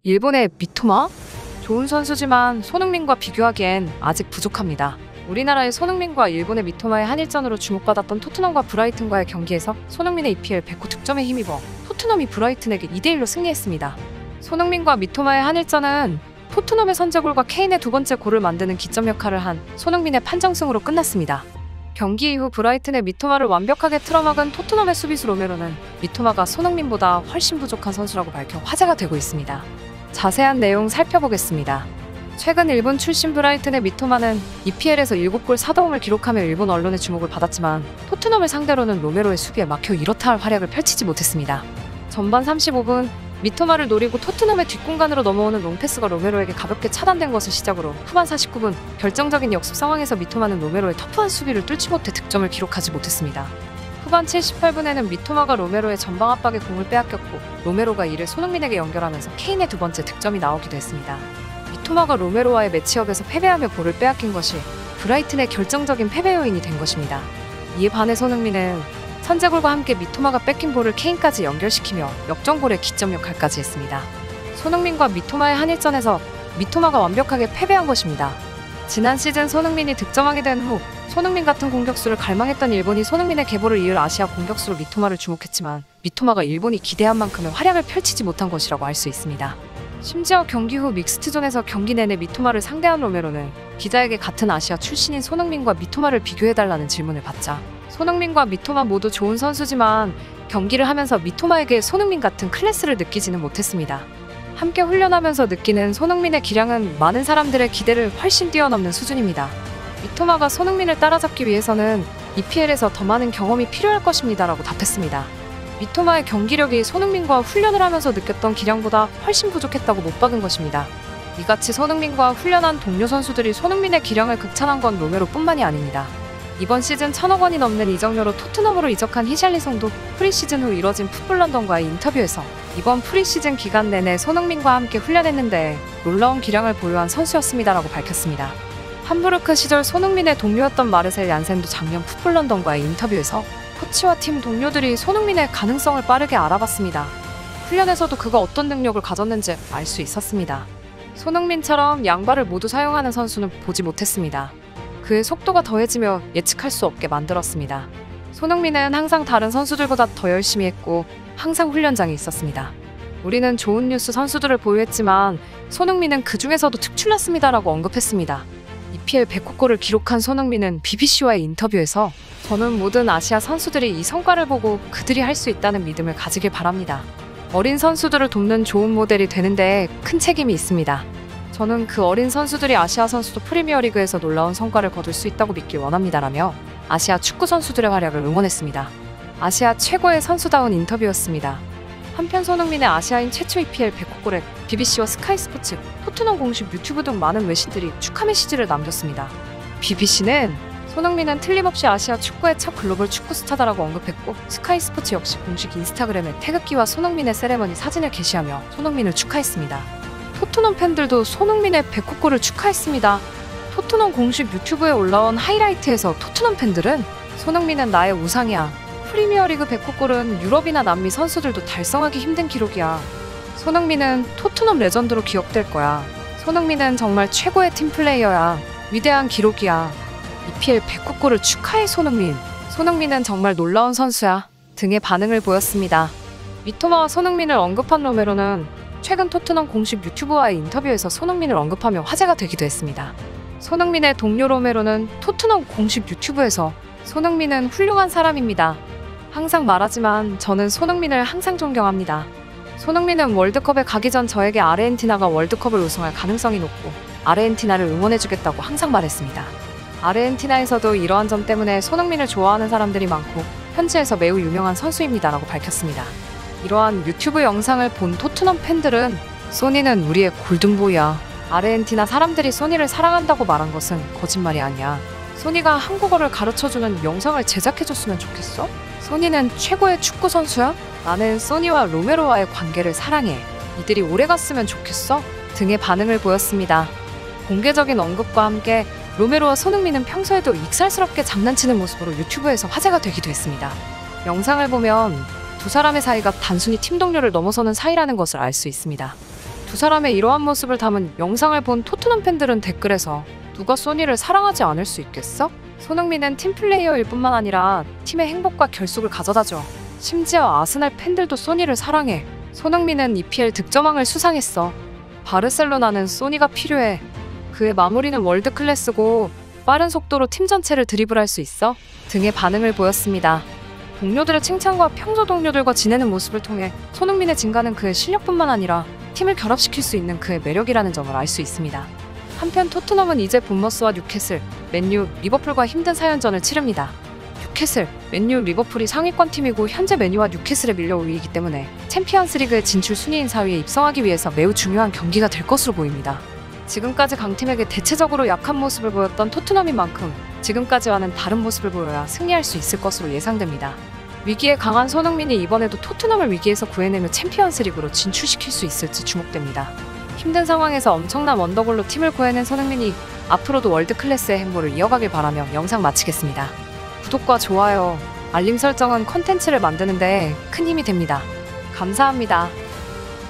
일본의 미토마? 좋은 선수지만 손흥민과 비교하기엔 아직 부족합니다. 우리나라의 손흥민과 일본의 미토마의 한일전으로 주목받았던 토트넘과 브라이튼과의 경기에서 손흥민의 EPL 100호 득점에 힘입어 토트넘이 브라이튼에게 2대1로 승리했습니다. 손흥민과 미토마의 한일전은 토트넘의 선제골과 케인의 두 번째 골을 만드는 기점 역할을 한 손흥민의 판정승으로 끝났습니다. 경기 이후 브라이튼의 미토마를 완벽하게 틀어막은 토트넘의 수비수 로메로는 미토마가 손흥민보다 훨씬 부족한 선수라고 밝혀 화제가 되고 있습니다. 자세한 내용 살펴보겠습니다. 최근 일본 출신 브라이튼의 미토마는 EPL에서 7골 4도움을 기록하며 일본 언론의 주목을 받았지만 토트넘을 상대로는 로메로의 수비에 막혀 이렇다 할 활약을 펼치지 못했습니다. 전반 35분 미토마를 노리고 토트넘의 뒷공간으로 넘어오는 롱패스가 로메로에게 가볍게 차단된 것을 시작으로 후반 49분 결정적인 역습 상황에서 미토마는 로메로의 터프한 수비를 뚫지 못해 득점을 기록하지 못했습니다. 후반 78분에는 미토마가 로메로의 전방 압박에 공을 빼앗겼고 로메로가 이를 손흥민에게 연결하면서 케인의 두 번째 득점이 나오기도 했습니다. 미토마가 로메로와의 매치업에서 패배하며 볼을 빼앗긴 것이 브라이튼의 결정적인 패배 요인이 된 것입니다. 이에 반해 손흥민은 선제골과 함께 미토마가 뺏긴 볼을 케인까지 연결시키며 역전골의 기점 역할까지 했습니다. 손흥민과 미토마의 한일전에서 미토마가 완벽하게 패배한 것입니다. 지난 시즌 손흥민이 득점하게 된 후 손흥민 같은 공격수를 갈망했던 일본이 손흥민의 계보를 이을 아시아 공격수로 미토마를 주목했지만 미토마가 일본이 기대한 만큼의 활약을 펼치지 못한 것이라고 할 수 있습니다. 심지어 경기 후 믹스트존에서 경기 내내 미토마를 상대한 로메로는 기자에게 같은 아시아 출신인 손흥민과 미토마를 비교해달라는 질문을 받자 손흥민과 미토마 모두 좋은 선수지만 경기를 하면서 미토마에게 손흥민 같은 클래스를 느끼지는 못했습니다. 함께 훈련하면서 느끼는 손흥민의 기량은 많은 사람들의 기대를 훨씬 뛰어넘는 수준입니다. 미토마가 손흥민을 따라잡기 위해서는 EPL에서 더 많은 경험이 필요할 것입니다 라고 답했습니다. 미토마의 경기력이 손흥민과 훈련을 하면서 느꼈던 기량보다 훨씬 부족했다고 못 박은 것입니다. 이같이 손흥민과 훈련한 동료 선수들이 손흥민의 기량을 극찬한 건 로메로뿐만이 아닙니다. 이번 시즌 1,000억 원이 넘는 이적료로 토트넘으로 이적한 히샬리송도 프리시즌 후 이뤄진 풋볼런던과의 인터뷰에서 이번 프리시즌 기간 내내 손흥민과 함께 훈련했는데 놀라운 기량을 보유한 선수였습니다라고 밝혔습니다. 함부르크 시절 손흥민의 동료였던 마르셀 얀센도 작년 풋볼런던과의 인터뷰에서 코치와 팀 동료들이 손흥민의 가능성을 빠르게 알아봤습니다. 훈련에서도 그가 어떤 능력을 가졌는지 알 수 있었습니다. 손흥민처럼 양발을 모두 사용하는 선수는 보지 못했습니다. 그의 속도가 더해지며 예측할 수 없게 만들었습니다. 손흥민은 항상 다른 선수들보다 더 열심히 했고 항상 훈련장에 있었습니다. 우리는 좋은 뉴스 선수들을 보유했지만 손흥민은 그 중에서도 특출났습니다라고 언급했습니다. EPL 100호 골을 기록한 손흥민은 BBC와의 인터뷰에서 저는 모든 아시아 선수들이 이 성과를 보고 그들이 할 수 있다는 믿음을 가지길 바랍니다. 어린 선수들을 돕는 좋은 모델이 되는데 큰 책임이 있습니다. 저는 그 어린 선수들이 아시아 선수도 프리미어리그에서 놀라운 성과를 거둘 수 있다고 믿길 원합니다라며 아시아 축구 선수들의 활약을 응원했습니다. 아시아 최고의 선수다운 인터뷰였습니다. 한편 손흥민의 아시아인 최초 EPL 100호 골에 BBC와 스카이스포츠, 토트넘 공식 유튜브 등 많은 외신들이 축하 메시지를 남겼습니다. BBC는 손흥민은 틀림없이 아시아 축구의 첫 글로벌 축구 스타다라고 언급했고 스카이스포츠 역시 공식 인스타그램에 태극기와 손흥민의 세레머니 사진을 게시하며 손흥민을 축하했습니다. 토트넘 팬들도 손흥민의 100호 골을 축하했습니다. 토트넘 공식 유튜브에 올라온 하이라이트에서 토트넘 팬들은 손흥민은 나의 우상이야. 프리미어리그 100호 골은 유럽이나 남미 선수들도 달성하기 힘든 기록이야. 손흥민은 토트넘 레전드로 기억될 거야. 손흥민은 정말 최고의 팀플레이어야. 위대한 기록이야. EPL 100호 골을 축하해 손흥민. 손흥민은 정말 놀라운 선수야. 등의 반응을 보였습니다. 미토마와 손흥민을 언급한 로메로는 최근 토트넘 공식 유튜브와의 인터뷰에서 손흥민을 언급하며 화제가 되기도 했습니다. 손흥민의 동료 로메로는 토트넘 공식 유튜브에서 손흥민은 훌륭한 사람입니다. 항상 말하지만 저는 손흥민을 항상 존경합니다. 손흥민은 월드컵에 가기 전 저에게 아르헨티나가 월드컵을 우승할 가능성이 높고 아르헨티나를 응원해주겠다고 항상 말했습니다. 아르헨티나에서도 이러한 점 때문에 손흥민을 좋아하는 사람들이 많고 현지에서 매우 유명한 선수입니다라고 밝혔습니다. 이러한 유튜브 영상을 본 토트넘 팬들은 소니는 우리의 골든보이야. 아르헨티나 사람들이 소니를 사랑한다고 말한 것은 거짓말이 아니야. 소니가 한국어를 가르쳐주는 영상을 제작해줬으면 좋겠어? 소니는 최고의 축구 선수야? 나는 소니와 로메로와의 관계를 사랑해. 이들이 오래 갔으면 좋겠어? 등의 반응을 보였습니다. 공개적인 언급과 함께 로메로와 손흥민은 평소에도 익살스럽게 장난치는 모습으로 유튜브에서 화제가 되기도 했습니다. 영상을 보면 두 사람의 사이가 단순히 팀 동료를 넘어서는 사이라는 것을 알 수 있습니다. 두 사람의 이러한 모습을 담은 영상을 본 토트넘 팬들은 댓글에서 누가 소니를 사랑하지 않을 수 있겠어? 손흥민은 팀플레이어일 뿐만 아니라 팀의 행복과 결속을 가져다줘. 심지어 아스날 팬들도 소니를 사랑해. 손흥민은 EPL 득점왕을 수상했어. 바르셀로나는 소니가 필요해. 그의 마무리는 월드 클래스고 빠른 속도로 팀 전체를 드리블할 수 있어. 등의 반응을 보였습니다. 동료들의 칭찬과 평소 동료들과 지내는 모습을 통해 손흥민의 증가는 그의 실력뿐만 아니라 팀을 결합시킬 수 있는 그의 매력이라는 점을 알 수 있습니다. 한편 토트넘은 이제 본머스와 뉴캐슬, 맨유, 리버풀과 힘든 4연전을 치릅니다. 뉴캐슬, 맨유, 리버풀이 상위권 팀이고 현재 맨유와 뉴캐슬에 밀려 5위이기 때문에 챔피언스리그의 진출 순위인 4위에 입성하기 위해서 매우 중요한 경기가 될 것으로 보입니다. 지금까지 강팀에게 대체적으로 약한 모습을 보였던 토트넘인 만큼 지금까지와는 다른 모습을 보여야 승리할 수 있을 것으로 예상됩니다. 위기에 강한 손흥민이 이번에도 토트넘을 위기에서 구해내며 챔피언스리그로 진출시킬 수 있을지 주목됩니다. 힘든 상황에서 엄청난 원더골로 팀을 구해낸 손흥민이 앞으로도 월드클래스의 행보를 이어가길 바라며 영상 마치겠습니다. 구독과 좋아요, 알림 설정은 콘텐츠를 만드는 데 큰 힘이 됩니다. 감사합니다.